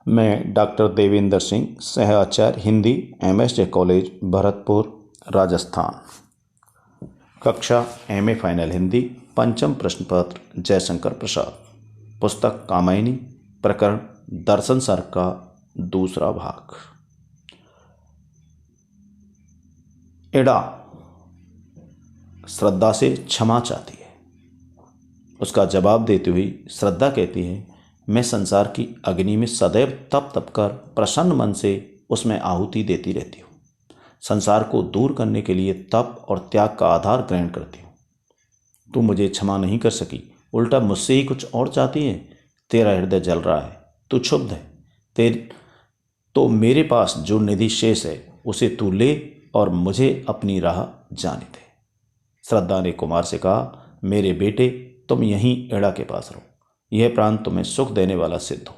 मैं डॉक्टर देवेंद्र सिंह, सह आचार्य Hindi, MSJ college, Bharatpur, Rajasthan. कक्षा MA फाइनल हिंदी, पंचम प्रश्न पत्र, जयशंकर प्रसाद। पुस्तक कामायनी, प्रकरण दर्शन सार का दूसरा भाग। इड़ा श्रद्धा से क्षमा चाहती है। उसका जवाब देते हुए श्रद्धा कहती है, मैं संसार की अग्नि में सदैव तप तप कर प्रसन्न मन से उसमें आहुति देती रहती हूँ। संसार को दूर करने के लिए तप और त्याग का आधार ग्रहण करती हूँ। तू मुझे क्षमा नहीं कर सकी, उल्टा मुझसे ही कुछ और चाहती है। तेरा हृदय जल रहा है, तू क्षुब्ध है। तो मेरे पास जो निधि शेष है उसे तू ले और मुझे अपनी राह जाने दे। श्रद्धा ने कुमार से कहा, मेरे बेटे, तुम यहीं इड़ा के पास रहो। यह प्रांत तुम्हें सुख देने वाला सिद्ध हो।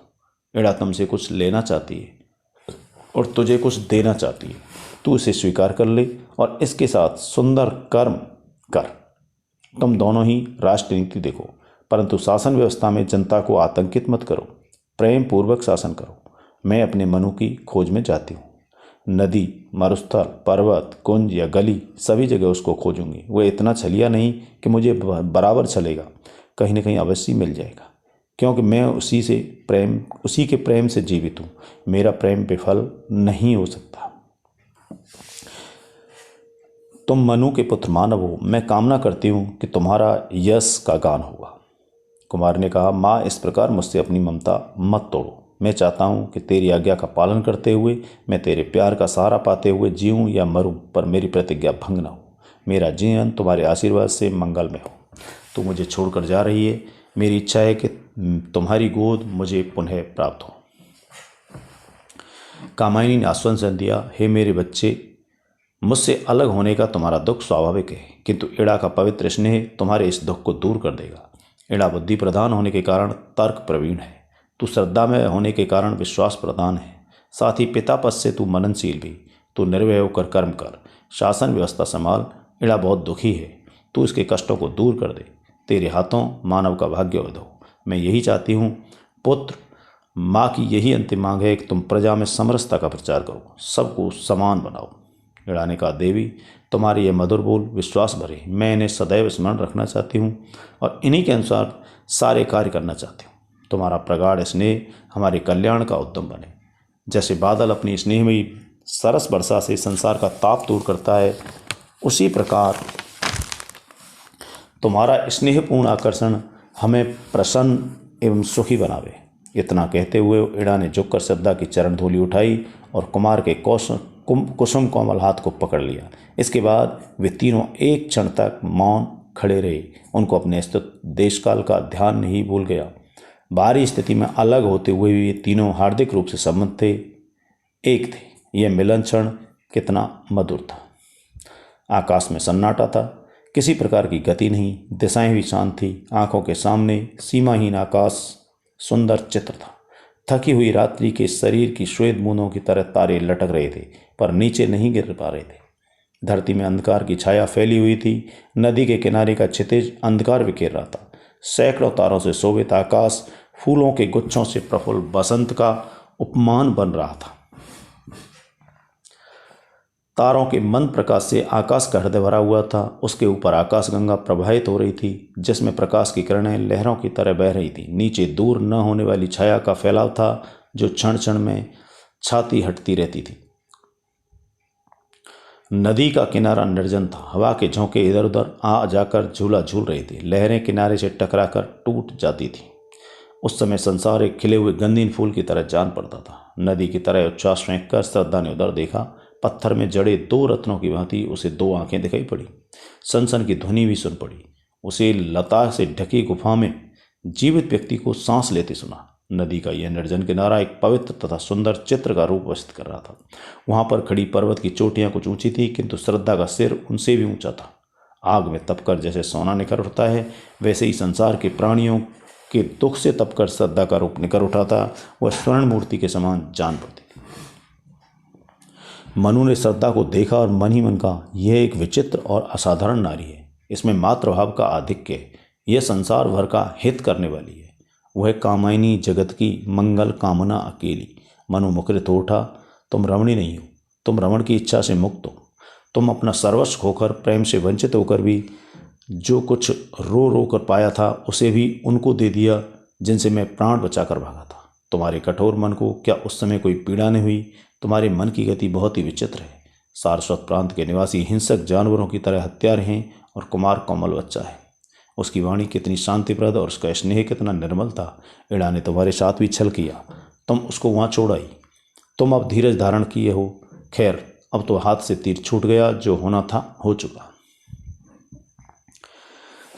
इड़ा तुमसे कुछ लेना चाहती है और तुझे कुछ देना चाहती है। तू इसे स्वीकार कर ले और इसके साथ सुंदर कर्म कर। तुम दोनों ही राष्ट्रनीति देखो, परंतु शासन व्यवस्था में जनता को आतंकित मत करो। प्रेम पूर्वक शासन करो। मैं अपने मनु की खोज में जाती हूँ। नदी, मरुस्थल, पर्वत, कुंज या गली, सभी जगह उसको खोजूंगी। वह इतना छलिया नहीं कि मुझे बराबर चलेगा, कहीं न कहीं अवश्य मिल जाएगा, क्योंकि मैं उसी के प्रेम से जीवित हूँ। मेरा प्रेम विफल नहीं हो सकता। तुम मनु के पुत्र मानव हो। मैं कामना करती हूँ कि तुम्हारा यश का गान होगा। कुमार ने कहा, माँ, इस प्रकार मुझसे अपनी ममता मत तोड़ो। मैं चाहता हूँ कि तेरी आज्ञा का पालन करते हुए मैं तेरे प्यार का सहारा पाते हुए जीऊँ या मरूँ, पर मेरी प्रतिज्ञा भंग न हो। मेरा जीवन तुम्हारे आशीर्वाद से मंगलमय हो। तू मुझे छोड़कर जा रही है। मेरी इच्छा है कि तुम्हारी गोद मुझे पुनः प्राप्त हो। कामायनी ने आश्वासन दिया, हे मेरे बच्चे, मुझसे अलग होने का तुम्हारा दुख स्वाभाविक है, किंतु इड़ा का पवित्र स्नेह तुम्हारे इस दुख को दूर कर देगा। इड़ा बुद्धि प्रधान होने के कारण तर्क प्रवीण है। तू श्रद्धा में होने के कारण विश्वास प्रधान है। साथ ही पिता पद से तू मननशील भी। तू निर्भय होकर कर्म कर, शासन व्यवस्था संभाल। इड़ा बहुत दुखी है, तू इसके कष्टों को दूर कर दे। तेरे हाथों मानव का भाग्य उदय हो। मैं यही चाहती हूँ। पुत्र, माँ की यही अंतिम मांग है कि तुम प्रजा में समरसता का प्रचार करो, सबको समान बनाओ। इड़ा ने कहा, देवी, तुम्हारे ये मधुर बोल विश्वास भरे। मैं इन्हें सदैव स्मरण रखना चाहती हूँ और इन्हीं के अनुसार सारे कार्य करना चाहती हूँ। तुम्हारा प्रगाढ़ स्नेह हमारे कल्याण का उद्यम बने। जैसे बादल अपनी स्नेहमयी सरस वर्षा से संसार का ताप दूर करता है, उसी प्रकार तुम्हारा स्नेहपूर्ण आकर्षण हमें प्रसन्न एवं सुखी बनावे। इतना कहते हुए इड़ा ने झुककर श्रद्धा की चरण धूलि उठाई और कुमार के कुसुम कोमल हाथ को पकड़ लिया। इसके बाद वे तीनों एक क्षण तक मौन खड़े रहे। उनको अपने स्थित देशकाल का ध्यान नहीं भूल गया। बाहरी स्थिति में अलग होते हुए भी ये तीनों हार्दिक रूप से संबद्ध थे, एक थे। यह मिलन क्षण कितना मधुर था। आकाश में सन्नाटा था, किसी प्रकार की गति नहीं, दिशाएं भी शांत थी। आंखों के सामने सीमाहीन आकाश सुंदर चित्र था। थकी हुई रात्रि के शरीर की श्वेत बूंदों की तरह तारे लटक रहे थे, पर नीचे नहीं गिर पा रहे थे। धरती में अंधकार की छाया फैली हुई थी। नदी के किनारे का क्षितिज अंधकार बिखेर रहा था। सैकड़ों तारों से शोभित आकाश फूलों के गुच्छों से प्रफुल्ल बसंत का उपमान बन रहा था। तारों के मंद प्रकाश से आकाश का हृदय भरा हुआ था। उसके ऊपर आकाशगंगा प्रवाहित हो रही थी, जिसमें प्रकाश की किरणें लहरों की तरह बह रही थी। नीचे दूर न होने वाली छाया का फैलाव था, जो क्षण क्षण में छाती हटती रहती थी। नदी का किनारा निर्जन था। हवा के झोंके इधर उधर आ जाकर झूला झूल रहे थे। लहरें किनारे से टकराकर टूट जाती थी। उस समय संसार एक खिले हुए गंधीन फूल की तरह जान पड़ता था। नदी की तरह उच्छ्वास फेंक कर श्रद्धा ने उधर देखा। पत्थर में जड़े दो रत्नों की भांति उसे दो आंखें दिखाई पड़ी। सनसन की ध्वनि भी सुन पड़ी। उसे लता से ढकी गुफा में जीवित व्यक्ति को सांस लेते सुना। नदी का यह निर्जन किनारा एक पवित्र तथा सुंदर चित्र का रूप व्यवस्थित कर रहा था। वहां पर खड़ी पर्वत की चोटियां कुछ ऊंची थी, किंतु श्रद्धा का सिर उनसे भी ऊंचा था। आग में तपकर जैसे सोना निखर उठता है, वैसे ही संसार के प्राणियों के दुख से तपकर श्रद्धा का रूप निखर उठा था। वह स्वर्ण मूर्ति के समान जान पड़ती थी। मनु ने श्रद्धा को देखा और मन ही मन कहा, यह एक विचित्र और असाधारण नारी है। इसमें मातृभाव का आधिक्य है। यह संसार भर का हित करने वाली है। वह कामायनी जगत की मंगल कामना अकेली। मनु मुखरित हो उठा, तुम रमणी नहीं हो, तुम रमण की इच्छा से मुक्त हो। तुम अपना सर्वस्व खोकर, प्रेम से वंचित होकर भी जो कुछ रो रो कर पाया था उसे भी उनको दे दिया जिनसे मैं प्राण बचाकर भागा था। तुम्हारे कठोर मन को क्या उस समय कोई पीड़ा नहीं हुई? तुम्हारे मन की गति बहुत ही विचित्र है। सारस्वत प्रांत के निवासी हिंसक जानवरों की तरह हत्यारे हैं और कुमार कोमल बच्चा है। उसकी वाणी कितनी शांतिप्रद और उसका स्नेह कितना निर्मल था। इड़ा ने तुम्हारे साथ भी छल किया, तुम उसको वहाँ छोड़ आई। तुम अब धीरज धारण किए हो। खैर, अब तो हाथ से तीर छूट गया, जो होना था हो चुका।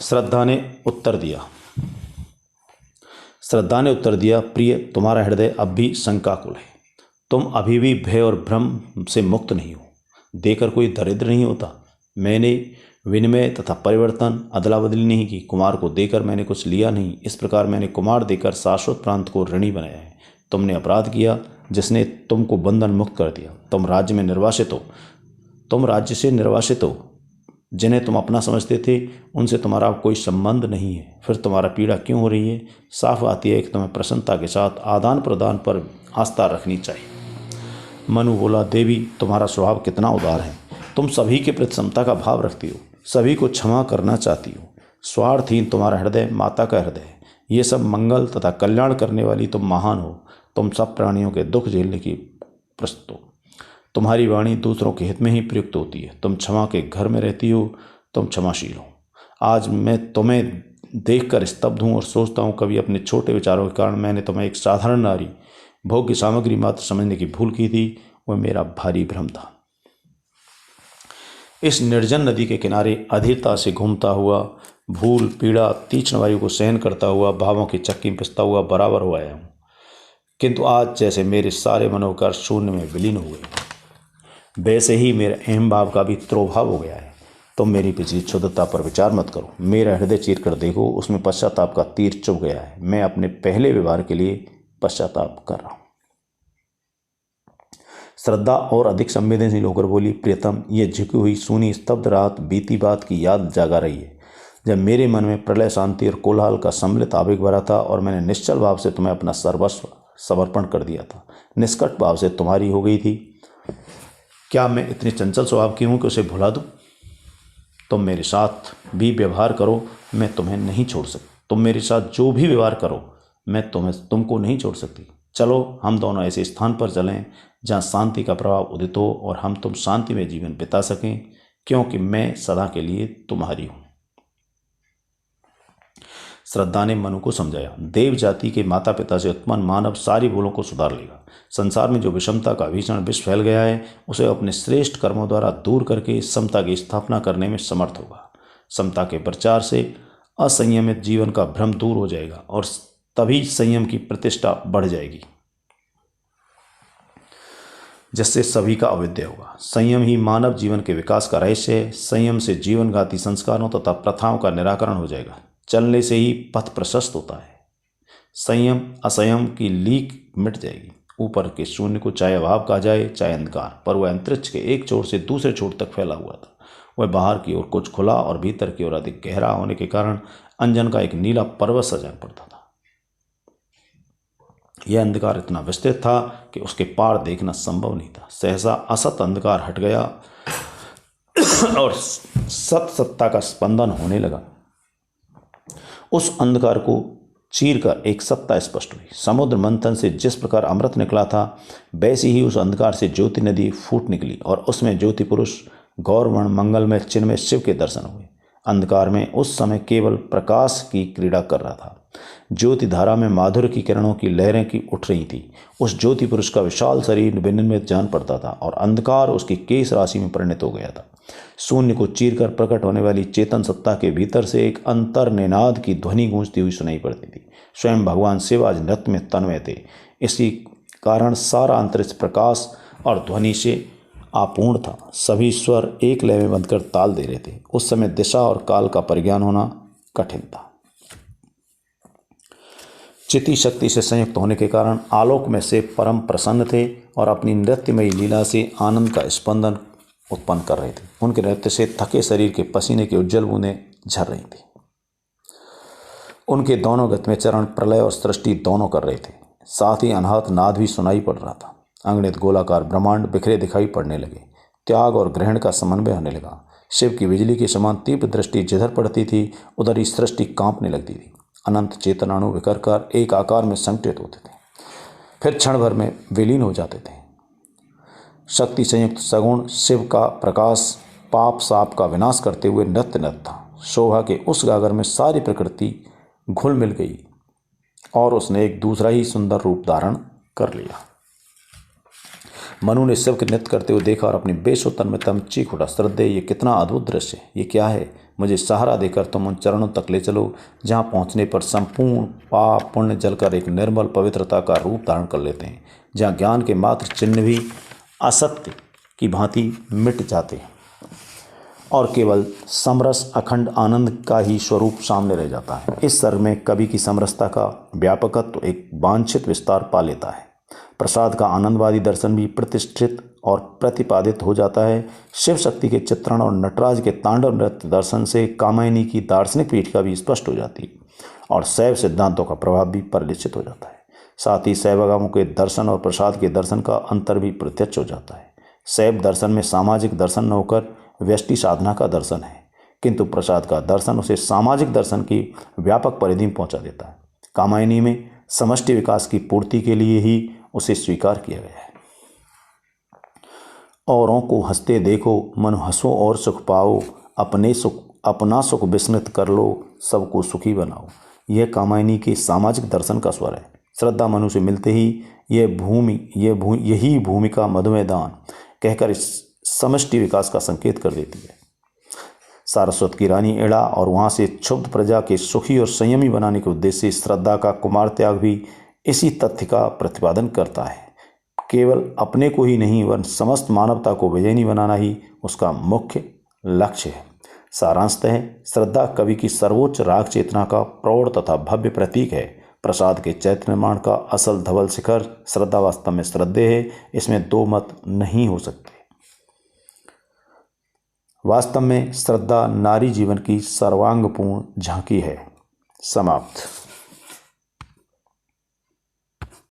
श्रद्धा ने उत्तर दिया, प्रिय, तुम्हारा हृदय अब भी शंकाकुल है। तुम अभी भी भय और भ्रम से मुक्त नहीं हो। देकर कोई दरिद्र नहीं होता। मैंने विनिमय तथा परिवर्तन, अदला बदली नहीं की। कुमार को देकर मैंने कुछ लिया नहीं। इस प्रकार मैंने कुमार देकर शाश्वत प्रांत को ऋणी बनाया है। तुमने अपराध किया जिसने तुमको बंधन मुक्त कर दिया। तुम राज्य से निर्वासित हो। जिन्हें तुम अपना समझते थे उनसे तुम्हारा अब कोई संबंध नहीं है। फिर तुम्हारा पीड़ा क्यों हो रही है? साफ आती है कि तुम्हें प्रसन्नता के साथ आदान प्रदान पर आस्था रखनी चाहिए। मनु बोला, देवी, तुम्हारा स्वभाव कितना उदार है। तुम सभी के प्रति समता का भाव रखती हो, सभी को क्षमा करना चाहती हो। स्वार्थहीन तुम्हारा हृदय माता का हृदय है। ये सब मंगल तथा कल्याण करने वाली तुम महान हो। तुम सब प्राणियों के दुख झेलने की प्रस्तुत हो। तुम्हारी वाणी दूसरों के हित में ही प्रयुक्त होती है। तुम क्षमा के घर में रहती हो, तुम क्षमाशील हो। आज मैं तुम्हें देखकर स्तब्ध हूँ और सोचता हूँ, कभी अपने छोटे विचारों के कारण मैंने तुम्हें एक साधारण नारी, भोग्य सामग्री मात्र समझने की भूल की थी। वह मेरा भारी भ्रम था। इस निर्जन नदी के किनारे अधीरता से घूमता हुआ, भूल, पीड़ा, तीक्ष्ण वायु को सहन करता हुआ, भावों की चक्की में पिसता हुआ बराबर हो आया हूँ। किंतु आज जैसे मेरे सारे मनोकार शून्य में विलीन हो गए, वैसे ही मेरा अहम भाव का भी त्रोभाव हो गया है। तुम मेरी पिछली क्षुद्रता पर विचार मत करो। मेरा हृदय चीर कर देखो, उसमें पश्चाताप का तीर चुभ गया है। मैं अपने पहले व्यवहार के लिए पश्चाताप कर रहा हूँ। श्रद्धा और अधिक संवेदनशील होकर बोली, प्रियतम, ये झुकी हुई सूनी स्तब्ध रात बीती बात की याद जागा रही है, जब मेरे मन में प्रलय, शांति और कोलाहल का सम्मिलित आवेग भरा था और मैंने निश्चल भाव से तुम्हें अपना सर्वस्व समर्पण कर दिया था। निष्कट भाव से तुम्हारी हो गई थी। क्या मैं इतनी चंचल स्वभाव की हूँ कि उसे भुला दूँ? तुम मेरे साथ भी व्यवहार करो, मैं तुम्हें नहीं छोड़ सकती। तुम मेरे साथ जो भी व्यवहार करो, मैं तुमको नहीं छोड़ सकती। चलो, हम दोनों ऐसे स्थान पर चलें जहाँ शांति का प्रभाव उदित हो और हम तुम शांति में जीवन बिता सकें, क्योंकि मैं सदा के लिए तुम्हारी हूँ। श्रद्धा ने मनु को समझाया, देव जाति के माता पिता से उत्पन्न मानव सारी भूलों को सुधार लेगा। संसार में जो विषमता का भीषण विष फैल गया है, उसे अपने श्रेष्ठ कर्मों द्वारा दूर करके समता की स्थापना करने में समर्थ होगा। समता के प्रचार से असंयमित जीवन का भ्रम दूर हो जाएगा और तभी संयम की प्रतिष्ठा बढ़ जाएगी, जिससे सभी का अविद्य होगा। संयम ही मानव जीवन के विकास का रहस्य है। संयम से जीवनघाती संस्कारों तथा प्रथाओं का निराकरण हो जाएगा। चलने से ही पथ प्रशस्त होता है। संयम असंयम की लीक मिट जाएगी। ऊपर के शून्य को चाहे अभाव कहा जाए चाहे अंधकार, पर वह अंतरिक्ष के एक छोर से दूसरे छोर तक फैला हुआ था। वह बाहर की ओर कुछ खुला और भीतर की ओर अधिक गहरा होने के कारण अंजन का एक नीला पर्वत सा जान पड़ता था। यह अंधकार इतना विस्तृत था कि उसके पार देखना संभव नहीं था। सहसा असत अंधकार हट गया और सत्ता का स्पंदन होने लगा। उस अंधकार को चीरकर एक सत्ता स्पष्ट हुई। समुद्र मंथन से जिस प्रकार अमृत निकला था, वैसे ही उस अंधकार से ज्योति नदी फूट निकली और उसमें ज्योति पुरुष गौरवर्ण मंगलमय चिन्मय शिव के दर्शन हुए। अंधकार में उस समय केवल प्रकाश की क्रीड़ा कर रहा था। ज्योति धारा में माधुर्य की किरणों की लहरें की उठ रही थी। उस ज्योति पुरुष का विशाल शरीर विनिर्मित जान पड़ता था और अंधकार उसकी केश राशि में परिणत हो गया था। शून्य को चीरकर प्रकट होने वाली चेतन सत्ता के भीतर से एक अंतर निनाद की ध्वनि गूंजती हुई सुनाई पड़ती थी। स्वयं भगवान शिव आज नृत्य में तन्मय थे। इसी कारण सारा अंतरिक्ष प्रकाश और ध्वनि से आपूर्ण था। सभी स्वर एक लय में बंधकर ताल दे रहे थे। उस समय दिशा और काल का परिज्ञान होना कठिन था। चिति शक्ति से संयुक्त होने के कारण आलोक में से परम प्रसन्न थे और अपनी नृत्यमयी लीला से आनंद का स्पंदन उत्पन्न कर रहे थे। उनके नृत्य से थके शरीर के पसीने की उज्जवल बूंदें झर रही थी। उनके दोनों गत में चरण प्रलय और सृष्टि दोनों कर रहे थे। साथ ही अनहद नाद भी सुनाई पड़ रहा था। अंगणित गोलाकार ब्रह्मांड बिखरे दिखाई पड़ने लगे। त्याग और ग्रहण का समन्वय होने लगा। शिव की बिजली के समान तीव्र दृष्टि जिधर पड़ती थी उधर ही सृष्टि कांपने लगती थी। अनंत चेतनाणु विकर कर एक आकार में संगठित होते थे, फिर क्षण भर में विलीन हो जाते थे। शक्ति संयुक्त सगुण शिव का प्रकाश पाप साप का विनाश करते हुए नृत्य था। शोभा के उस गागर में सारी प्रकृति घुल मिल गई और उसने एक दूसरा ही सुंदर रूप धारण कर लिया। मनु ने शिव के नृत्य करते हुए देखा और अपनी बेशुतन में तम चीख उठा, श्रद्धे, ये कितना अद्भुत दृश्य है, ये क्या है? मुझे सहारा देकर तुम उन चरणों तक ले चलो जहाँ पहुँचने पर संपूर्ण पाप पुण्य जलकर एक निर्मल पवित्रता का रूप धारण कर लेते हैं, जहाँ ज्ञान के मात्र चिन्ह भी असत्य की भांति मिट जाते हैं और केवल समरस अखंड आनंद का ही स्वरूप सामने रह जाता है। इस स्तर में कवि की समरसता का व्यापकत्व एक वांछित विस्तार पा लेता है। प्रसाद का आनंदवादी दर्शन भी प्रतिष्ठित और प्रतिपादित हो जाता है। शिव शक्ति के चित्रण और नटराज के तांडव नृत्य दर्शन से कामायनी की दार्शनिक पीठिका भी स्पष्ट हो जाती है और शैव सिद्धांतों का प्रभाव भी परिलक्षित हो जाता है। साथ ही शैवागमों के दर्शन और प्रसाद के दर्शन का अंतर भी प्रत्यक्ष हो जाता है। शैव दर्शन में सामाजिक दर्शन न होकर व्यष्टि साधना का दर्शन है, किंतु प्रसाद का दर्शन उसे सामाजिक दर्शन की व्यापक परिधि में पहुंचा देता है। कामायनी में समष्टि विकास की पूर्ति के लिए ही उसे स्वीकार किया गया है। औरों को हंसते देखो, मन हंसो और सुख पाओ, अपना सुख विस्मृत कर लो, सबको सुखी बनाओ। यह कामायनी के सामाजिक दर्शन का स्वर है। श्रद्धा मनु से मिलते ही यही भूमिका मधुमेह दान कहकर इस समष्टि विकास का संकेत कर देती है। सारस्वत की रानी एड़ा और वहाँ से क्षुब्ध प्रजा के सुखी और संयमी बनाने के उद्देश्य से श्रद्धा का कुमार त्याग भी इसी तथ्य का प्रतिपादन करता है। केवल अपने को ही नहीं वरन समस्त मानवता को विजयी बनाना ही उसका मुख्य लक्ष्य है। सारांशतः श्रद्धा कवि की सर्वोच्च राग चेतना का प्रौढ़ तथा भव्य प्रतीक है। प्रसाद के चैत्र निर्माण का असल धवल शिखर श्रद्धा वास्तव में श्रद्धे है, इसमें दो मत नहीं हो सकते। वास्तव में श्रद्धा नारी जीवन की सर्वांगपूर्ण झांकी है। समाप्त।